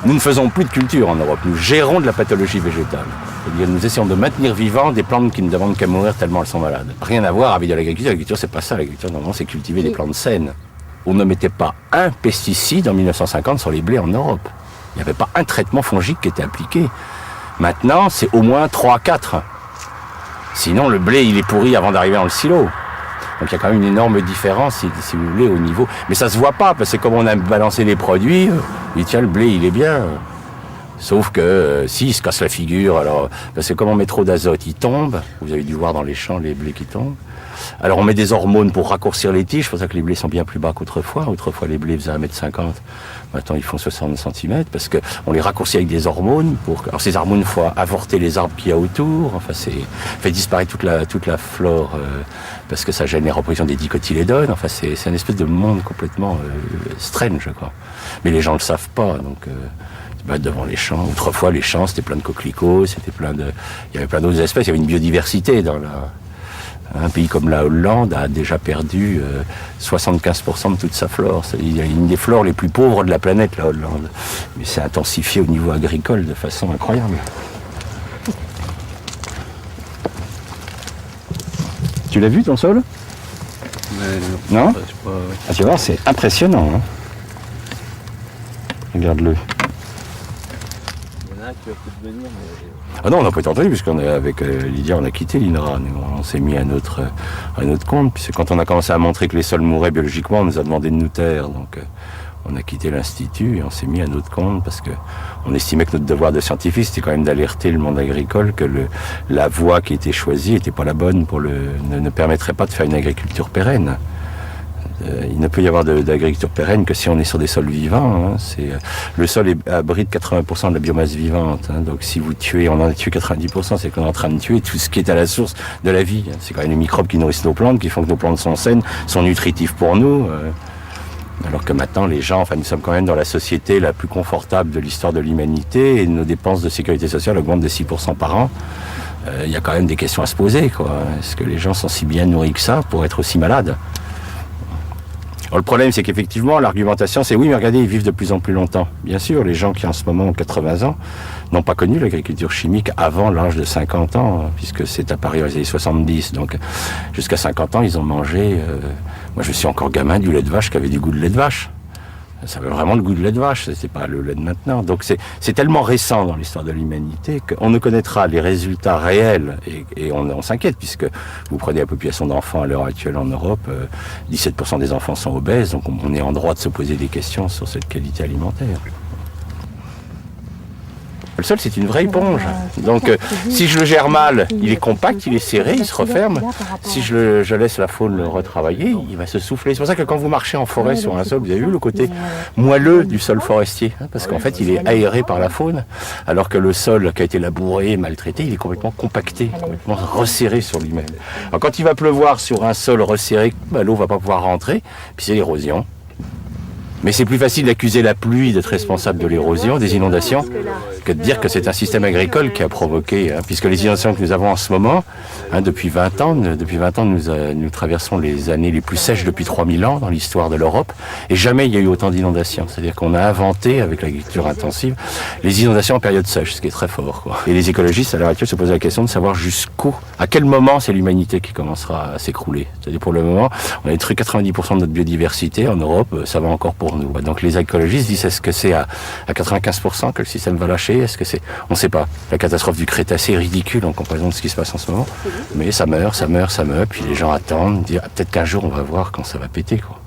Nous ne faisons plus de culture en Europe, nous gérons de la pathologie végétale. C'est-à-dire nous essayons de maintenir vivants des plantes qui ne demandent qu'à mourir tellement elles sont malades. Rien à voir avec de l'agriculture. L'agriculture, c'est pas ça. L'agriculture, normalement, c'est cultiver des plantes saines. On ne mettait pas un pesticide en 1950 sur les blés en Europe. Il n'y avait pas un traitement fongique qui était appliqué. Maintenant, c'est au moins 3-4. Sinon, le blé, il est pourri avant d'arriver dans le silo. Donc il y a quand même une énorme différence, si vous voulez, au niveau. Mais ça se voit pas, parce que comme on a balancé les produits, il tient le blé, il est bien. Sauf que s'il se casse la figure, alors parce que comme on met trop d'azote, il tombe. Vous avez dû voir dans les champs les blés qui tombent. Alors on met des hormones pour raccourcir les tiges, c'est pour ça que les blés sont bien plus bas qu'autrefois. Autrefois les blés faisaient 1,50 m. Maintenant ils font 60 cm parce qu'on les raccourcit avec des hormones. Alors ces hormones font avorter les arbres qu'il y a autour. Enfin fait disparaître toute la flore parce que ça gêne les reproductions des dicotylédones. Enfin c'est un espèce de monde complètement strange quoi. Mais les gens le savent pas donc. Devant les champs. Autrefois, les champs, c'était plein de coquelicots, il y avait plein d'autres espèces, il y avait une biodiversité dans un pays comme la Hollande a déjà perdu 75% de toute sa flore. Il y a une des flores les plus pauvres de la planète, la Hollande. Mais c'est intensifié au niveau agricole de façon incroyable. Tu l'as vu ton sol? Non? Ah, tu vas voir, c'est impressionnant. Hein, regarde-le. Ah non, on n'a pas été entendu, puisqu'on est avec Lydia, on a quitté l'INRA. On s'est mis à notre compte. Puis quand on a commencé à montrer que les sols mouraient biologiquement, on nous a demandé de nous taire. Donc on a quitté l'Institut et on s'est mis à notre compte parce qu'on estimait que notre devoir de scientifique, c'était quand même d'alerter le monde agricole que la voie qui était choisie n'était pas la bonne ne permettrait pas de faire une agriculture pérenne. Il ne peut y avoir d'agriculture pérenne que si on est sur des sols vivants. Hein. Le sol abrite 80% de la biomasse vivante. Hein. Donc si vous tuez, on en a tué 90%, c'est qu'on est en train de tuer tout ce qui est à la source de la vie. C'est quand même les microbes qui nourrissent nos plantes, qui font que nos plantes sont saines, sont nutritifs pour nous. Alors que maintenant, les gens, nous sommes quand même dans la société la plus confortable de l'histoire de l'humanité et nos dépenses de sécurité sociale augmentent de 6% par an. Il y a quand même des questions à se poser, quoi. Est-ce que les gens sont si bien nourris que ça pour être aussi malades ? Alors, le problème, c'est qu'effectivement, l'argumentation, c'est oui, mais regardez, ils vivent de plus en plus longtemps. Bien sûr, les gens qui en ce moment ont 80 ans n'ont pas connu l'agriculture chimique avant l'âge de 50 ans, puisque c'est apparu dans les années 70. Donc, jusqu'à 50 ans, ils ont mangé... moi, je suis encore gamin du lait de vache qui avait du goût de lait de vache. Ça avait vraiment le goût de lait de vache, c'est pas le lait de maintenant. Donc c'est tellement récent dans l'histoire de l'humanité qu'on ne connaîtra les résultats réels et on s'inquiète puisque vous prenez la population d'enfants à l'heure actuelle en Europe, 17% des enfants sont obèses, donc on est en droit de se poser des questions sur cette qualité alimentaire. Le sol, c'est une vraie éponge. Donc, si je le gère mal, il est compact, il est serré, il se referme. Si je laisse la faune le retravailler, il va se souffler. C'est pour ça que quand vous marchez en forêt sur un sol, vous avez vu le côté moelleux du sol forestier, hein, parce qu'en fait, il est aéré par la faune, alors que le sol qui a été labouré, maltraité, il est complètement compacté, complètement resserré sur lui-même. Alors, quand il va pleuvoir sur un sol resserré, l'eau va pas pouvoir rentrer, puis c'est l'érosion. Mais c'est plus facile d'accuser la pluie d'être responsable de l'érosion, des inondations, que de dire que c'est un système agricole qui a provoqué, puisque les inondations que nous avons en ce moment, depuis 20 ans, nous traversons les années les plus sèches depuis 3000 ans dans l'histoire de l'Europe, et jamais il y a eu autant d'inondations. C'est-à-dire qu'on a inventé, avec l'agriculture intensive, les inondations en période sèche, ce qui est très fort, quoi. Et les écologistes, à l'heure actuelle, se posent la question de savoir à quel moment c'est l'humanité qui commencera à s'écrouler. C'est-à-dire pour le moment, on a détruit 90% de notre biodiversité en Europe, ça va encore pour nous. Donc les écologistes disent est-ce que c'est à 95% que le système va lâcher? Est-ce que c'est... On ne sait pas. La catastrophe du Crétacé est ridicule en comparaison de ce qui se passe en ce moment. Mais ça meurt, puis les gens attendent, disent peut-être qu'un jour on va voir quand ça va péter, quoi.